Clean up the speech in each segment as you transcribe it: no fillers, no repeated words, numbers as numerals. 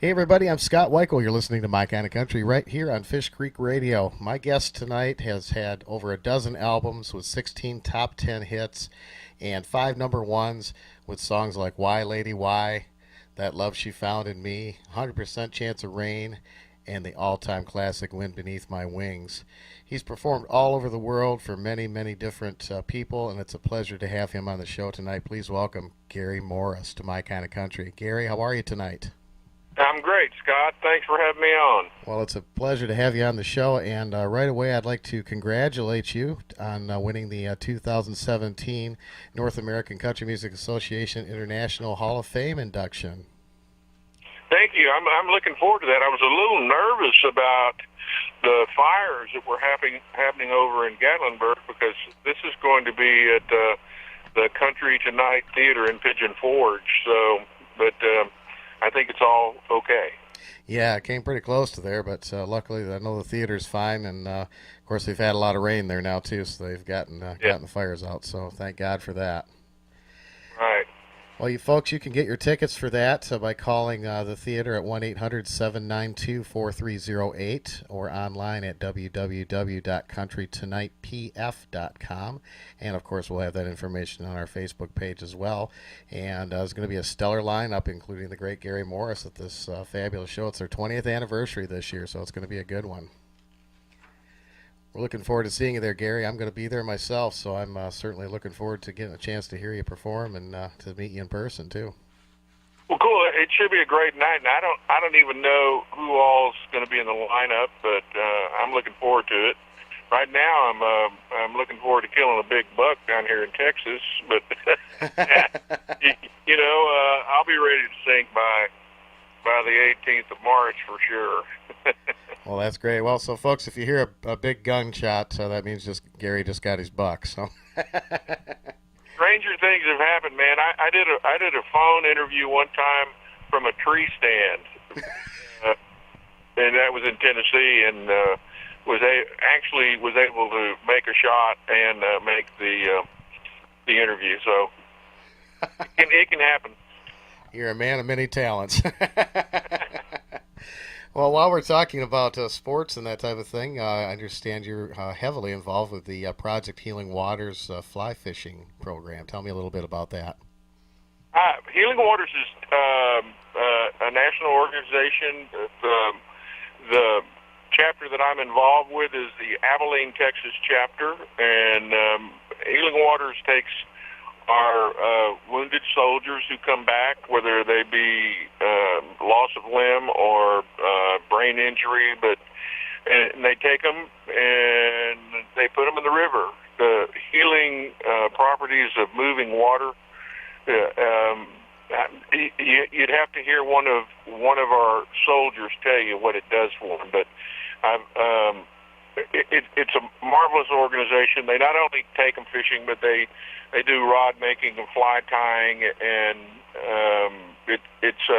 Hey everybody, I'm Scott Weichel. You're listening to My Kind of Country right here on Fish Creek Radio. My guest tonight has had over a dozen albums with 16 top 10 hits and 5 number ones with songs like Why Lady Why, That Love She Found in Me, 100% Chance of Rain, and the all-time classic Wind Beneath My Wings. He's performed all over the world for many, many different people, and it's a pleasure to have him on the show tonight. Please welcome Gary Morris to My Kind of Country. Gary, how are you tonight? I'm great, Scott. Thanks for having me on. Well, it's a pleasure to have you on the show, and right away I'd like to congratulate you on winning the 2017 North American Country Music Association International Hall of Fame induction. Thank you. I'm looking forward to that. I was a little nervous about the fires that were happening over in Gatlinburg because this is going to be at the Country Tonight Theater in Pigeon Forge. But I think it's all okay. Yeah, it came pretty close to there, but luckily I know the theater's fine, and of course they've had a lot of rain there now too, so they've gotten the fires out. So thank God for that. Right. Well, you folks, you can get your tickets for that by calling the theater at 1-800-792-4308 or online at www.countrytonightpf.com. And, of course, we'll have that information on our Facebook page as well. And there's going to be a stellar lineup, including the great Gary Morris at this fabulous show. It's their 20th anniversary this year, so it's going to be a good one. We're looking forward to seeing you there, Gary. I'm going to be there myself, so I'm certainly looking forward to getting a chance to hear you perform and to meet you in person too. Well, cool. It should be a great night, and I don't even know who all's going to be in the lineup, but I'm looking forward to it. Right now, I'm looking forward to killing a big buck down here in Texas, but I'll be ready to sing by the 18th of March for sure. Well, that's great. Well, so folks, if you hear a big gunshot, that means Gary just got his buck. So stranger things have happened, man. I did a phone interview one time from a tree stand, and that was in Tennessee, and was able to make a shot and make the interview. So it can happen. You're a man of many talents. Well, while we're talking about sports and that type of thing, I understand you're heavily involved with the Project Healing Waters fly fishing program. Tell me a little bit about that. Healing Waters is a national organization. The chapter that I'm involved with is the Abilene, Texas chapter, and Healing Waters takes our wounded soldiers who come back, whether they be loss of limb or brain injury, and they take them and they put them in the river. The healing properties of moving water. You'd have to hear one of our soldiers tell you what it does for them, but it's a marvelous organization. They not only take them fishing, but they do rod making and fly tying, and it's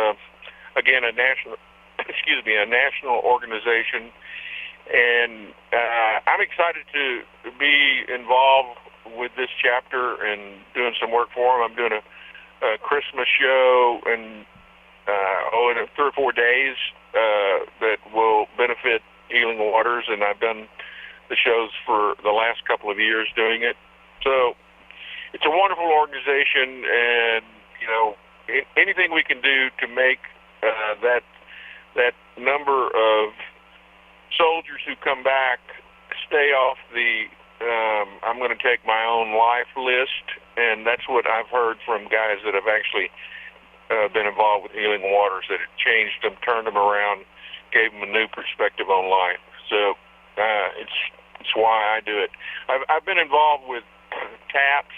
again a national organization, and I'm excited to be involved with this chapter and doing some work for them. I'm doing a Christmas show in 3 or 4 days that will benefit Healing Waters, and I've done the shows for the last couple of years doing it. So it's a wonderful organization, and anything we can do to make that number of soldiers who come back stay off the I'm going to take my own life list, and that's what I've heard from guys that have actually been involved with Healing Waters, that it changed them, turned them around, gave them a new perspective on life. So it's why I do it. I've been involved with TAPS,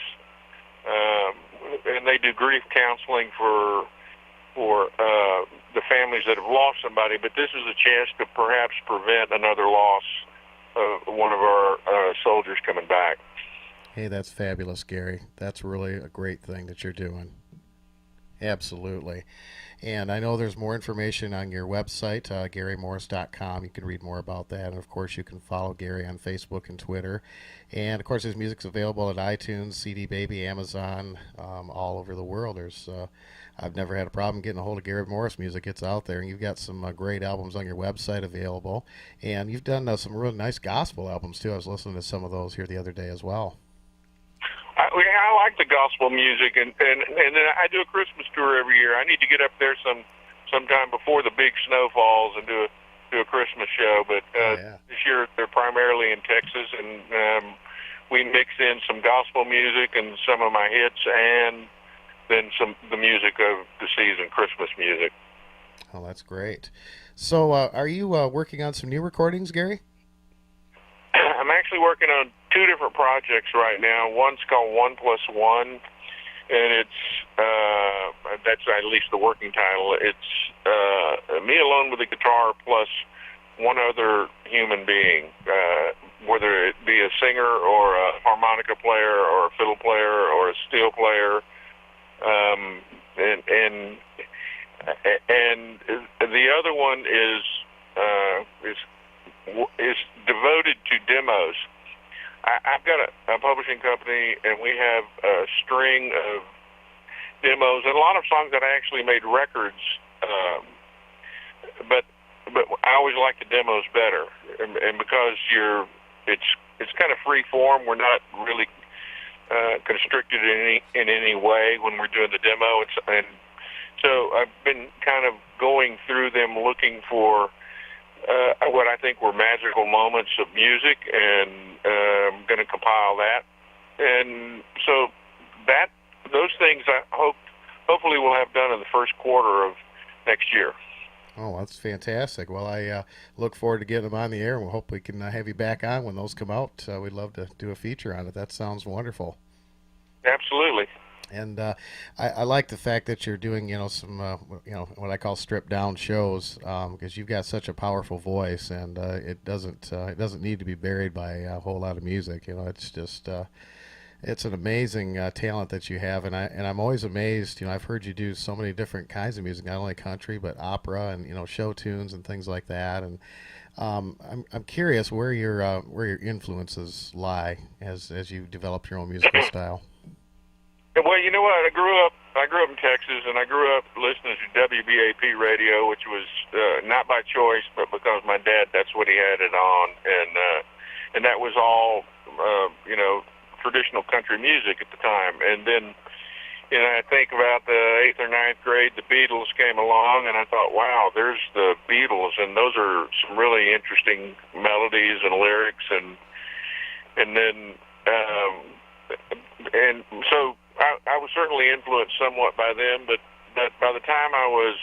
and they do grief counseling for the families that have lost somebody, but this is a chance to perhaps prevent another loss of one of our soldiers coming back. Hey, that's fabulous, Gary. That's really a great thing that you're doing. Absolutely. And I know there's more information on your website, GaryMorris.com. You can read more about that. And of course, you can follow Gary on Facebook and Twitter. And of course, his music's available at iTunes, CD Baby, Amazon, all over the world. I've never had a problem getting a hold of Gary Morris music. It's out there, and you've got some great albums on your website available. And you've done some really nice gospel albums too. I was listening to some of those here the other day as well. I like the gospel music, and then I do a Christmas tour every year. I need to get up there sometime before the big snow falls and do a Christmas show. But this year they're primarily in Texas, and we mix in some gospel music and some of my hits, and then the music of the season, Christmas music. Oh, that's great. So, are you working on some new recordings, Gary? I'm actually working on two different projects right now. One's called 1+1, and it's that's at least the working title. It's me alone with a guitar plus one other human being, whether it be a singer or a harmonica player or a fiddle player or a steel player, and the other one is devoted to demos. I've got a publishing company, and we have a string of demos and a lot of songs that I actually made records. But I always like the demos better, and because it's kind of free form. We're not really constricted in any way when we're doing the demo. And so I've been kind of going through them looking for what I think were magical moments of music, and I'm going to compile that. And so those things I hopefully we'll have done in the first quarter of next year. Oh, that's fantastic. Well, I look forward to getting them on the air, and we'll hope we can have you back on when those come out. We'd love to do a feature on it. That sounds wonderful. Absolutely. And I like the fact that you're doing, some, what I call stripped down shows, because you've got such a powerful voice, and it doesn't need to be buried by a whole lot of music. It's just it's an amazing talent that you have, and I'm always amazed. I've heard you do so many different kinds of music, not only country but opera and show tunes and things like that. And I'm curious where your influences lie as you develop your own musical style. Well, you know what? I grew up in Texas, and I grew up listening to WBAP radio, which was not by choice, but because my dad, that's what he had it on, and that was all traditional country music at the time. And then I think about the 8th or 9th grade, the Beatles came along, and I thought, wow, there's the Beatles, and those are some really interesting melodies and lyrics, and then and so I was certainly influenced somewhat by them, but by the time I was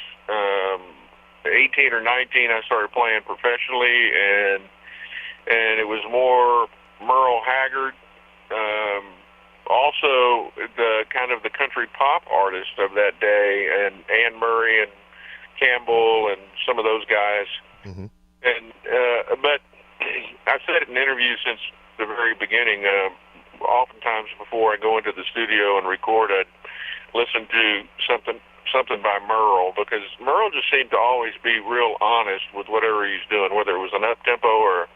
18 or 19, I started playing professionally, and it was more Merle Haggard, also the kind of the country pop artist of that day, and Anne Murray and Campbell and some of those guys. Mm-hmm. And but I've said it in interviews since the very beginning. Oftentimes before I go into the studio and record, I'd listen to something by Merle, because Merle just seemed to always be real honest with whatever he's doing, whether it was an up-tempo or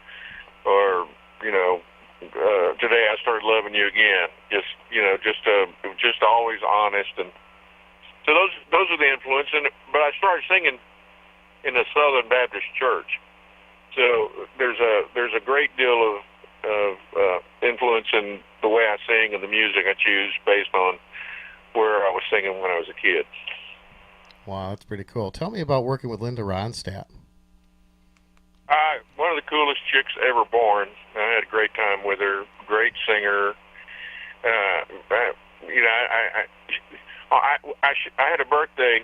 Today I Started Loving You Again. Just always honest. And so those are the influence. But I started singing in a Southern Baptist church, so there's a great deal of influence in the way I sing and the music I choose based on where I was singing when I was a kid. Wow, that's pretty cool. Tell me about working with Linda Ronstadt. One of the coolest chicks ever born. I had a great time with her. Great singer. I had a birthday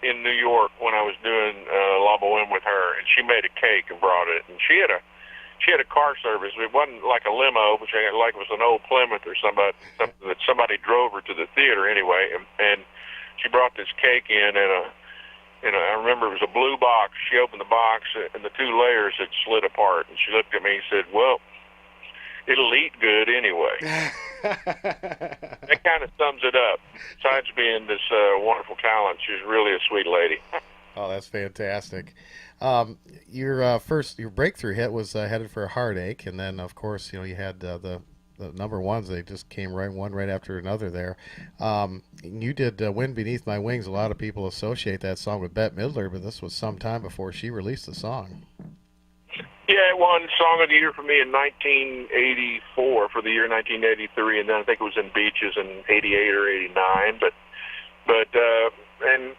in New York when I was doing La Boheme with her, and she made a cake and brought it. And she had a car service. It wasn't like a limo, which it was an old Plymouth or something that somebody drove her to the theater anyway. And she brought this cake in, and I remember it was a blue box. She opened the box, and the two layers had slid apart. And she looked at me and said, "Well, it'll eat good anyway." That kind of sums it up. Besides being this wonderful talent, she's really a sweet lady. Oh, that's fantastic. Your breakthrough hit was Headed for a Heartache, and then of course you had the number ones. They just came one right after another there. You did Wind Beneath My Wings. A lot of people associate that song with Bette Midler, but this was some time before she released the song. Yeah, it won Song of the Year for me in 1984 for the year 1983, and then I think it was in Beaches in 88 or 89. And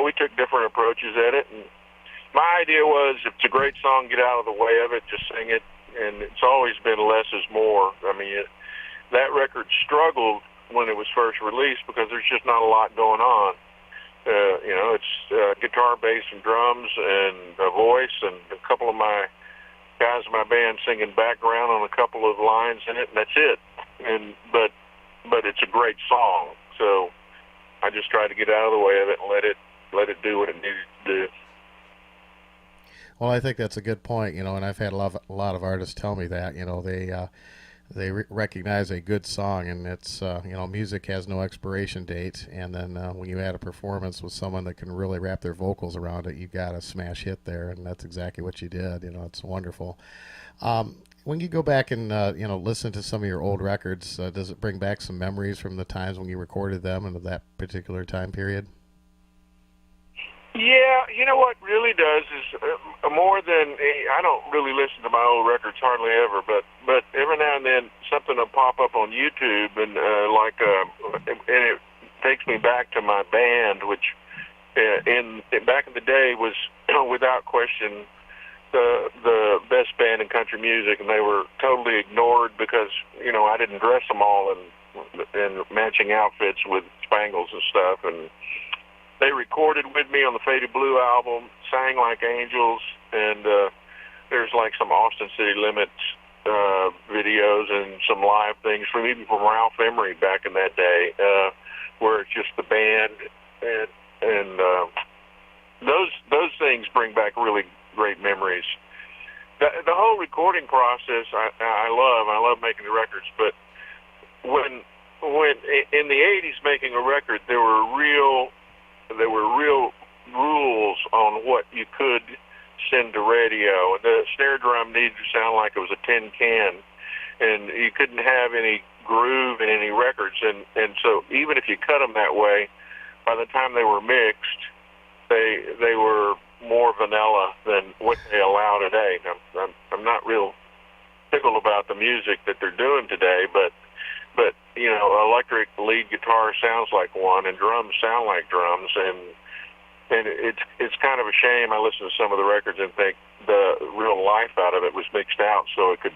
we took different approaches at it. And my idea was, if it's a great song, get out of the way of it, just sing it. And it's always been less is more. I mean, that record struggled when it was first released because there's just not a lot going on. It's guitar, bass, and drums, and a voice, and a couple of my guys in my band singing background on a couple of lines in it, and that's it. But it's a great song, so I just tried to get out of the way of it and let it do what it needed to do. Well, I think that's a good point, and I've had a lot of artists tell me that, they recognize a good song, and it's music has no expiration date, and then when you add a performance with someone that can really wrap their vocals around it, you got a smash hit there, and that's exactly what you did. It's wonderful. When you go back and listen to some of your old records, does it bring back some memories from the times when you recorded them and of that particular time period? Yeah, what really does is more than I don't really listen to my old records hardly ever, but every now and then something will pop up on YouTube, and and it takes me back to my band, which back in the day was without question the best band in country music, and they were totally ignored because I didn't dress them all in matching outfits with spangles and stuff, and they recorded with me on the Faded Blue album, sang like angels, and there's like some Austin City Limits videos and some live things from Ralph Emery back in that day, where it's just the band, and those things bring back really great memories. The whole recording process I love making the records, but when in the 80s making a record, there were real rules on what you could send to radio. The snare drum needed to sound like it was a tin can, and you couldn't have any groove in any records. And so even if you cut them that way, by the time they were mixed, they were more vanilla than what they allow today. Now, I'm not real tickled about the music that they're doing today, but electric lead guitar sounds like one, and drums sound like drums, and it's kind of a shame. I listen to some of the records and think the real life out of it was mixed out so it could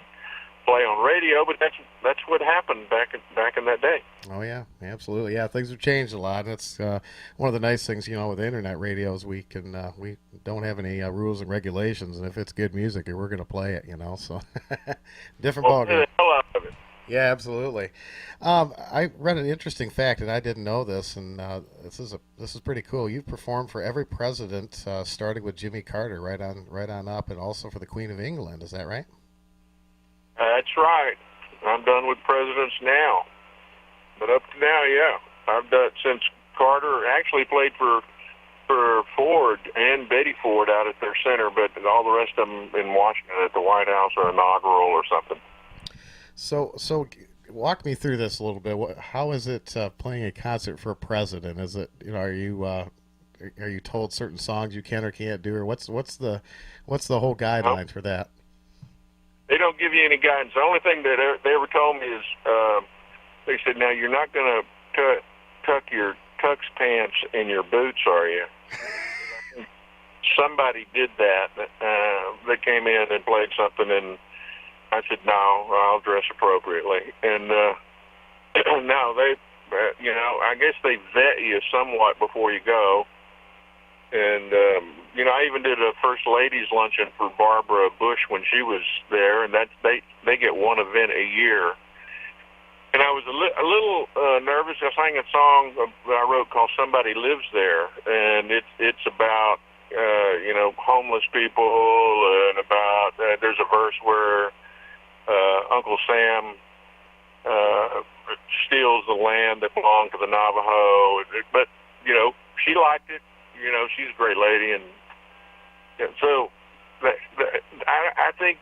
play on radio, but that's what happened back in that day. Oh yeah, absolutely. Yeah, things have changed a lot. And it's one of the nice things, with internet radios. We don't have any rules and regulations, and if it's good music, we're going to play it. So different ballgame. The hell out of it. Yeah, absolutely. I read an interesting fact, and I didn't know this, and this is pretty cool. You've performed for every president, starting with Jimmy Carter, right on up, and also for the Queen of England. Is that right? That's right. I'm done with presidents now, but up to now, yeah, I've done since Carter actually played for Ford and Betty Ford out at their center, but all the rest of them in Washington at the White House or inaugural or something. So walk me through this a little bit. How is it playing a concert for a president? Is it are you told certain songs you can or can't do, or what's the whole guidelines for that? They don't give you any guidance. The only thing that they ever told me is they said, "Now you're not going to tuck your tux pants in your boots, are you?" Somebody did that. They came in and played something, and I said, "No, I'll dress appropriately." And no, they, I guess they vet you somewhat before you go. And I even did a First Ladies luncheon for Barbara Bush when she was there, and they get one event a year. And I was a little nervous. I sang a song that I wrote called "Somebody Lives There," and it's about homeless people, and about there's a verse where Uncle Sam steals the land that belonged to the Navajo. But she liked it. She's a great lady, and so I think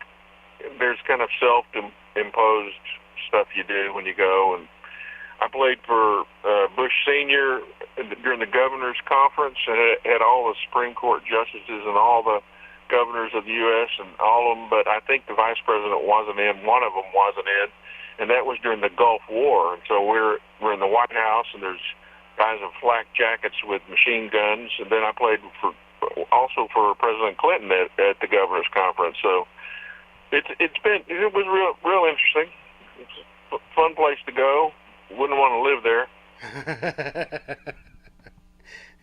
there's kind of self-imposed stuff you do when you go. And I played for Bush Senior during the governor's conference, and it had all the Supreme Court justices and all the governors of the U.S. and all of them, but I think the vice president wasn't in. One of them wasn't in, and that was during the Gulf War. And so we're in the White House, and there's guys in flak jackets with machine guns. And then I played also for President Clinton at the governor's conference. So it was real interesting. It's a fun place to go. Wouldn't want to live there.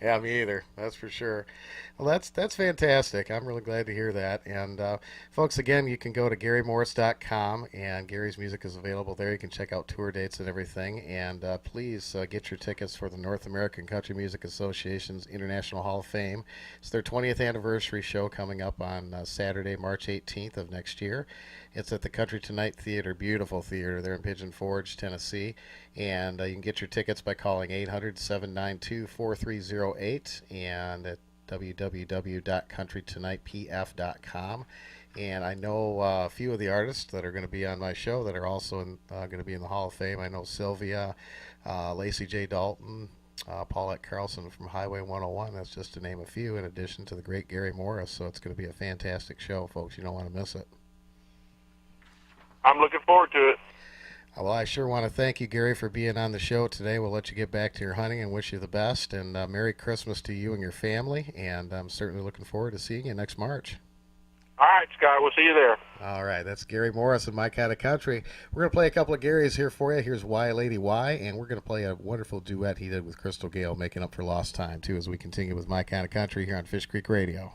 Yeah, me either. That's for sure. Well, that's fantastic. I'm really glad to hear that. And folks, again, you can go to GaryMorris.com, and Gary's music is available there. You can check out tour dates and everything. And please get your tickets for the North American Country Music Association's International Hall of Fame. It's their 20th anniversary show coming up on Saturday, March 18th of next year. It's at the Country Tonight Theater, beautiful theater there in Pigeon Forge, Tennessee. And you can get your tickets by calling 800-792-4308 and at www.countrytonightpf.com. And I know a few of the artists that are going to be on my show that are also going to be in the Hall of Fame. I know Sylvia, Lacey J. Dalton, Paulette Carlson from Highway 101. That's just to name a few, in addition to the great Gary Morris. So it's going to be a fantastic show, folks. You don't want to miss it. I'm looking forward to it. Well, I sure want to thank you, Gary, for being on the show today. We'll let you get back to your hunting and wish you the best. And Merry Christmas to you and your family. And I'm certainly looking forward to seeing you next March. All right, Scott. We'll see you there. All right. That's Gary Morris of My Kind of Country. We're going to play a couple of Garys here for you. Here's Why Lady Why. And we're going to play a wonderful duet he did with Crystal Gayle, making up for lost time, too, as we continue with My Kind of Country here on Fish Creek Radio.